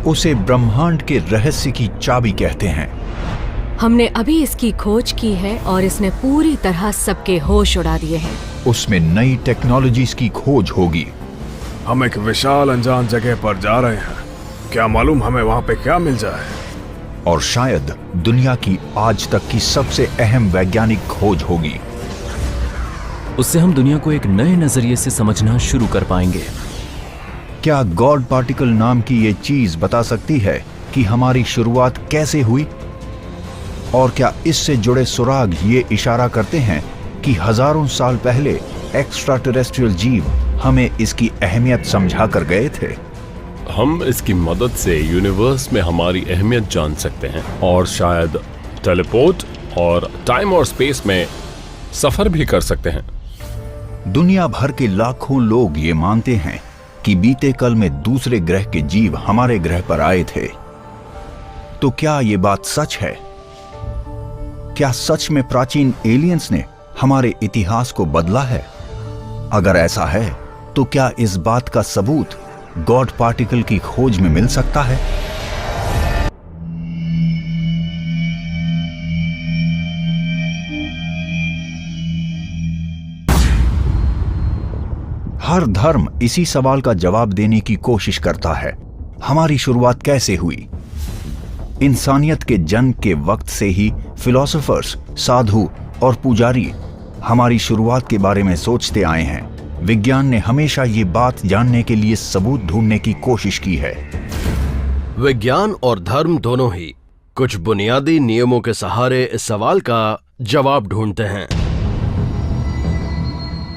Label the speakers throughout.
Speaker 1: उसे ब्रह्मांड के रहस्य की चाबी कहते हैं।
Speaker 2: हमने अभी इसकी खोज की है और इसने पूरी तरह सबके होश उड़ा दिए हैं।
Speaker 1: उसमें नई टेक्नोलॉजीज की खोज होगी।
Speaker 3: हम एक विशाल अनजान जगह पर जा रहे हैं, क्या मालूम हमें वहाँ पे क्या मिल जाए।
Speaker 1: और शायद दुनिया की आज तक की सबसे अहम वैज्ञानिक खोज होगी।
Speaker 4: उससे हम दुनिया को एक नए नजरिए से समझना शुरू कर पाएंगे।
Speaker 1: क्या गॉड पार्टिकल नाम की ये चीज बता सकती है कि हमारी शुरुआत कैसे हुई? और क्या इससे जुड़े सुराग ये इशारा करते हैं कि हजारों साल पहले एक्स्ट्रा टेरेस्ट्रियल जीव हमें इसकी अहमियत समझा कर गए थे?
Speaker 5: हम इसकी मदद से यूनिवर्स में हमारी अहमियत जान सकते हैं और शायद टेलीपोर्ट और टाइम और स्पेस में सफर भी कर सकते हैं।
Speaker 1: दुनिया भर के लाखों लोग ये मानते हैं कि बीते कल में दूसरे ग्रह के जीव हमारे ग्रह पर आए थे। तो क्या ये बात सच है? क्या सच में प्राचीन एलियंस ने हमारे इतिहास को बदला है? अगर ऐसा है तो क्या इस बात का सबूत गॉड पार्टिकल की खोज में मिल सकता है? हर धर्म इसी सवाल का जवाब देने की कोशिश करता है। हमारी शुरुआत कैसे हुई? इंसानियत के जन्म के वक्त से ही फिलोसोफर्स, साधु और पुजारी हमारी शुरुआत के बारे में सोचते आए हैं। विज्ञान ने हमेशा ये बात जानने के लिए सबूत ढूंढने की कोशिश की है।
Speaker 6: विज्ञान और धर्म दोनों ही कुछ बुनियादी नियमों के सहारे इस सवाल का जवाब ढूंढते हैं।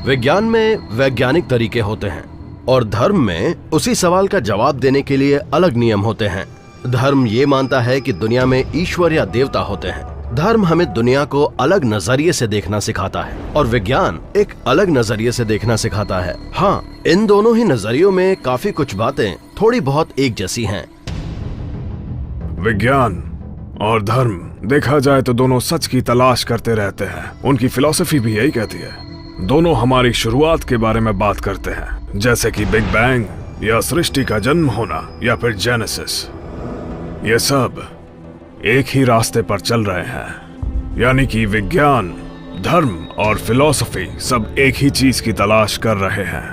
Speaker 6: विज्ञान में वैज्ञानिक तरीके होते हैं और धर्म में उसी सवाल का जवाब देने के लिए अलग नियम होते हैं। धर्म ये मानता है कि दुनिया में ईश्वर या देवता होते हैं। धर्म हमें दुनिया को अलग नजरिए से देखना सिखाता है और विज्ञान एक अलग नजरिए से देखना सिखाता है। हाँ, इन दोनों ही नजरियों में काफी कुछ बातें थोड़ी बहुत एक जैसी हैं।
Speaker 3: विज्ञान और धर्म देखा जाए तो दोनों सच की तलाश करते रहते हैं। उनकी फिलॉसफी भी यही कहती है। दोनों हमारी शुरुआत के बारे में बात करते हैं, जैसे कि बिग बैंग या सृष्टि का जन्म होना या फिर जेनेसिस। ये सब एक ही रास्ते पर चल रहे हैं, यानी कि विज्ञान, धर्म और फिलॉसफी सब एक ही चीज की तलाश कर रहे हैं।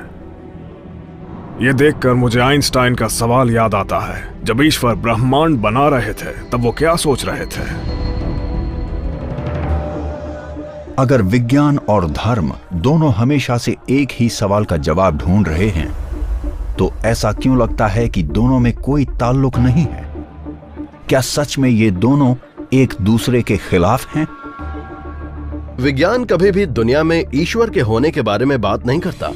Speaker 3: ये देखकर मुझे आइंस्टाइन का सवाल याद आता है। जब ईश्वर ब्रह्मांड बना रहे थे तब वो क्या सोच रहे थे?
Speaker 1: अगर विज्ञान और धर्म दोनों हमेशा से एक ही सवाल का जवाब ढूंढ रहे हैं, तो ऐसा क्यों लगता है कि दोनों में कोई ताल्लुक नहीं है? क्या सच में ये दोनों एक दूसरे के खिलाफ हैं?
Speaker 6: विज्ञान कभी भी दुनिया में ईश्वर के होने के बारे में बात नहीं करता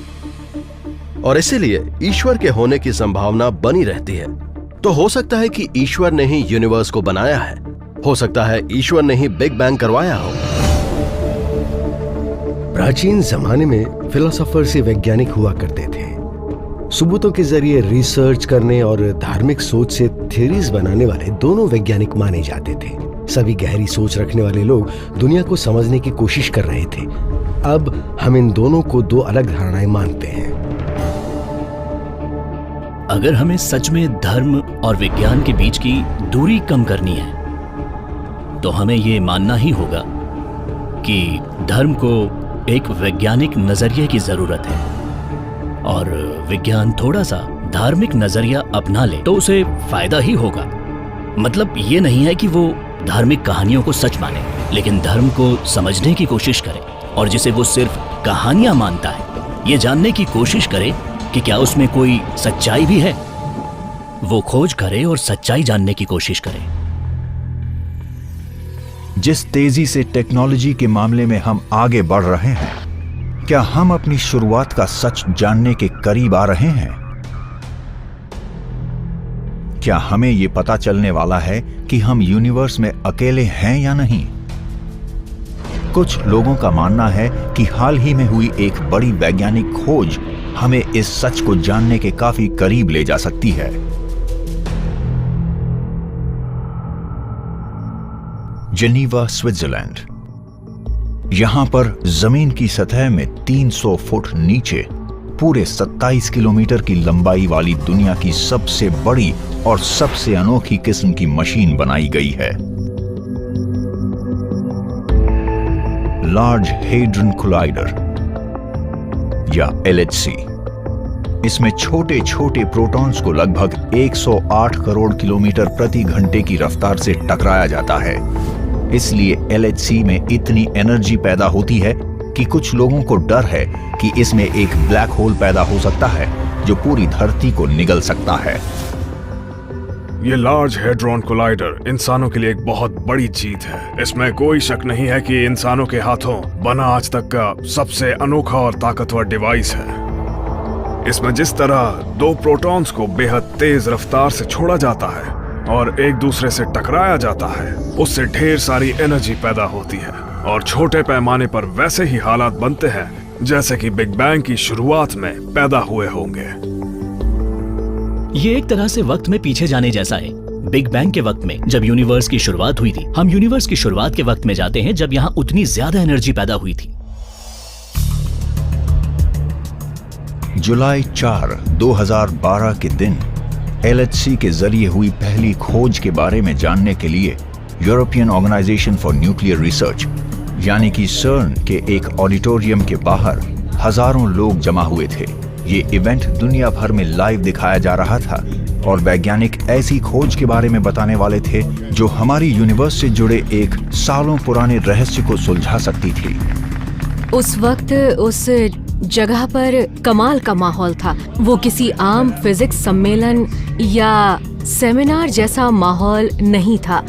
Speaker 6: और इसीलिए ईश्वर के होने की संभावना बनी रहती है। तो हो सकता है कि ईश्वर ने ही यूनिवर्स को बनाया है, हो सकता है ईश्वर ने ही बिग बैंग करवाया हो।
Speaker 7: प्राचीन जमाने में फिलोसोफर से वैज्ञानिक हुआ करते थे। सबूतों के जरिए रिसर्च करने और धार्मिक सोच से थ्योरीज बनाने वाले दोनों वैज्ञानिक माने जाते थे। सभी गहरी सोच रखने वाले लोग दुनिया को समझने की कोशिश कर रहे थे। अब हम इन दोनों को दो अलग धारणाएं मानते हैं।
Speaker 4: अगर हमें सच में धर्म और विज्ञान के बीच की दूरी कम करनी है, तो हमें ये मानना ही होगा कि धर्म को एक वैज्ञानिक नजरिए की जरूरत है और विज्ञान थोड़ा सा धार्मिक नजरिया अपना ले तो उसे फायदा ही होगा। मतलब ये नहीं है कि वो धार्मिक कहानियों को सच माने, लेकिन धर्म को समझने की कोशिश करे और जिसे वो सिर्फ कहानियां मानता है, ये जानने की कोशिश करे कि क्या उसमें कोई सच्चाई भी है। वो खोज करे और सच्चाई जानने की कोशिश करे।
Speaker 1: जिस तेजी से टेक्नोलॉजी के मामले में हम आगे बढ़ रहे हैं, क्या हम अपनी शुरुआत का सच जानने के करीब आ रहे हैं? क्या हमें यह पता चलने वाला है कि हम यूनिवर्स में अकेले हैं या नहीं? कुछ लोगों का मानना है कि हाल ही में हुई एक बड़ी वैज्ञानिक खोज हमें इस सच को जानने के काफी करीब ले जा सकती है। Geneva, Switzerland. यहां पर जमीन की सतह में 300 फुट नीचे पूरे 27 किलोमीटर की लंबाई वाली दुनिया की सबसे बड़ी और सबसे अनोखी किस्म की मशीन बनाई गई है। लार्ज हेड्रन कोलाइडर या LHC। इसमें छोटे छोटे प्रोटॉन्स को लगभग 108 करोड़ किलोमीटर प्रति घंटे की रफ्तार से टकराया जाता है। इसलिए LHC में इतनी एनर्जी पैदा होती है कि कुछ लोगों को डर है कि इसमें एक ब्लैक होल पैदा हो सकता है जो पूरी धरती को निगल सकता है।
Speaker 3: ये लार्ज हेड्रॉन कोलाइडर इंसानों के लिए एक बहुत बड़ी जीत है। इसमें कोई शक नहीं है कि इंसानों के हाथों बना आज तक का सबसे अनोखा और ताकतवर डिवाइस है। इसमें जिस तरह दो प्रोटॉन्स को बेहद तेज रफ्तार से छोड़ा जाता है और एक दूसरे से टकराया जाता है, उससे ढेर सारी एनर्जी पैदा होती है और छोटे पैमाने पर वैसे ही हालात बनते हैं जैसे कि बिग बैंग की शुरुआत में पैदा हुए होंगे।
Speaker 4: ये एक तरह से वक्त में पीछे जाने जैसा है। बिग बैंग के वक्त में जब यूनिवर्स की शुरुआत हुई थी, हम यूनिवर्स की शुरुआत के वक्त में जाते हैं जब यहाँ उतनी ज्यादा एनर्जी पैदा हुई थी।
Speaker 1: जुलाई 4, 2012 के दिन LHC के जरिए हुई पहली खोज के बारे में जानने के लिए European Organization for Nuclear Research यानी कि सर्न के एक ऑडिटोरियम के बाहर हजारों लोग जमा हुए थे। ये इवेंट दुनिया भर में लाइव दिखाया जा रहा था और वैज्ञानिक ऐसी खोज के बारे में बताने वाले थे जो हमारी यूनिवर्स से जुड़े एक सालों पुराने रहस्य को सुलझा सकती थी।
Speaker 2: उस वक्त उस जगह पर कमाल का माहौल था। वो किसी आम फिजिक्स सम्मेलन या सेमिनार जैसा माहौल नहीं था।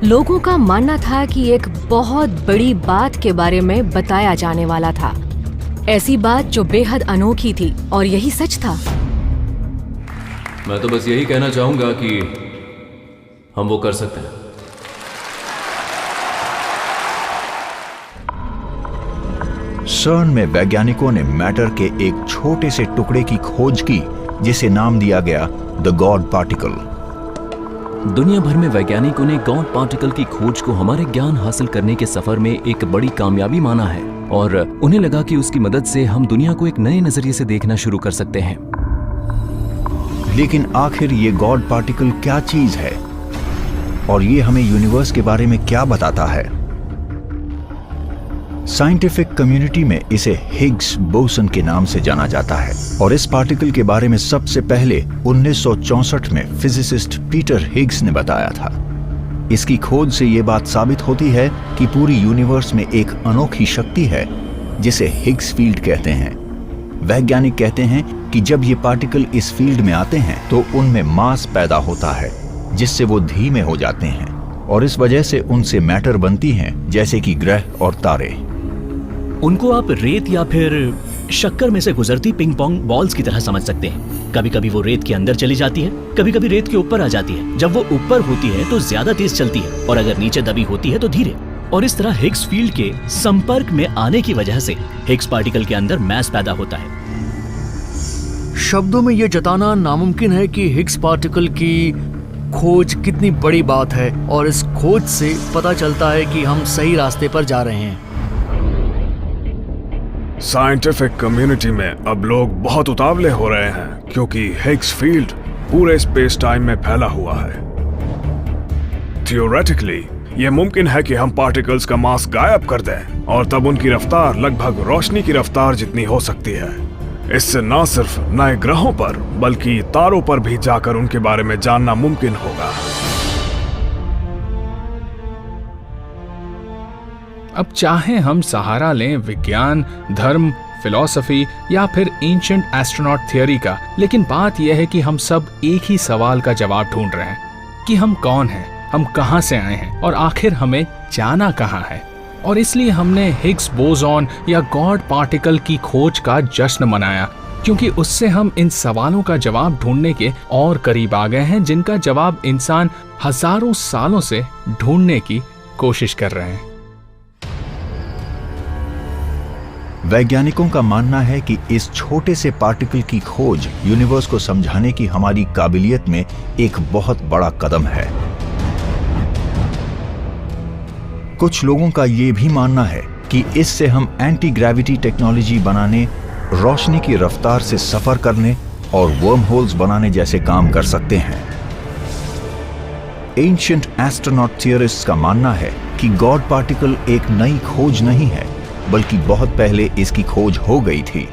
Speaker 2: लोगों का मानना था कि एक बहुत बड़ी बात के बारे में बताया जाने वाला था, ऐसी बात जो बेहद अनोखी थी, और यही सच था।
Speaker 8: मैं तो बस यही कहना चाहूंगा कि हम वो कर सकते हैं।
Speaker 1: सर्न में वैज्ञानिकों ने मैटर के एक छोटे से टुकड़े की खोज की जिसे नाम दिया गया द गॉड पार्टिकल।
Speaker 8: दुनिया भर में वैज्ञानिकों ने गॉड पार्टिकल की खोज को हमारे ज्ञान हासिल करने के सफर में एक बड़ी कामयाबी माना है और उन्हें लगा कि उसकी मदद से हम दुनिया को एक नए नजरिए से देखना शुरू कर सकते हैं।
Speaker 1: लेकिन आखिर ये गॉड पार्टिकल क्या चीज है और ये हमें यूनिवर्स के बारे में क्या बताता है? साइंटिफिक कम्युनिटी में इसे हिग्स बोसन के नाम से जाना जाता है और इस पार्टिकल के बारे में सबसे पहले 1964 में फिजिसिस्ट पीटर हिग्स ने बताया था। इसकी खोज से ये बात साबित होती है कि पूरी यूनिवर्स में एक अनोखी शक्ति है जिसे हिग्स फील्ड कहते हैं। वैज्ञानिक कहते हैं कि जब ये पार्टिकल इस फील्ड में आते हैं तो उनमें मास पैदा होता है जिससे वो धीमे हो जाते हैं और इस वजह से उनसे मैटर बनती हैं जैसे कि ग्रह और तारे।
Speaker 4: उनको आप रेत या फिर शक्कर में से गुजरती पिंग पोंग बॉल्स की तरह समझ सकते हैं। कभी कभी वो रेत के अंदर चली जाती है, कभी कभी रेत के ऊपर आ जाती है। जब वो ऊपर होती है तो ज्यादा तेज चलती है और अगर नीचे दबी होती है तो धीरे। और इस तरह हिग्स फील्ड के संपर्क में आने की वजह से हिग्स पार्टिकल के अंदर मैस पैदा होता है।
Speaker 9: शब्दों में ये जताना नामुमकिन है कि हिग्स पार्टिकल की खोज कितनी बड़ी बात है और इस खोज से पता चलता है कि हम सही रास्ते पर जा रहे हैं।
Speaker 3: साइंटिफिक कम्युनिटी में अब लोग बहुत उतावले हो रहे हैं क्योंकि हिग्स फील्ड पूरे स्पेस टाइम में फैला हुआ है। थियोरेटिकली ये मुमकिन है कि हम पार्टिकल्स का मास गायब कर दें और तब उनकी रफ्तार लगभग रोशनी की रफ्तार जितनी हो सकती है। इससे न सिर्फ नए ग्रहों पर बल्कि तारों पर भी जाकर उनके बारे में जानना मुमकिन होगा।
Speaker 10: अब चाहे हम सहारा लें विज्ञान, धर्म, फिलॉसफी या फिर एंशिएंट एस्ट्रोनॉट थियरी का, लेकिन बात यह है कि हम सब एक ही सवाल का जवाब ढूंढ रहे हैं कि हम कौन हैं, हम कहां से आए हैं और आखिर हमें जाना कहां है। और इसलिए हमने हिग्स बोसॉन या गॉड पार्टिकल की खोज का जश्न मनाया क्योंकि उससे हम इन सवालों का जवाब ढूंढने के और करीब आ गए हैं जिनका जवाब इंसान हजारों सालों से ढूंढने की कोशिश कर रहे हैं।
Speaker 1: वैज्ञानिकों का मानना है कि इस छोटे से पार्टिकल की खोज यूनिवर्स को समझाने की हमारी काबिलियत में एक बहुत बड़ा कदम है। कुछ लोगों का यह भी मानना है कि इससे हम एंटी ग्रेविटी टेक्नोलॉजी बनाने, रोशनी की रफ्तार से सफर करने और वर्म होल्स बनाने जैसे काम कर सकते हैं। एंशिएंट एस्ट्रोनॉट थियरिस्ट्स का मानना है कि गॉड पार्टिकल एक नई खोज नहीं है, बल्कि बहुत पहले इसकी खोज हो गई थी।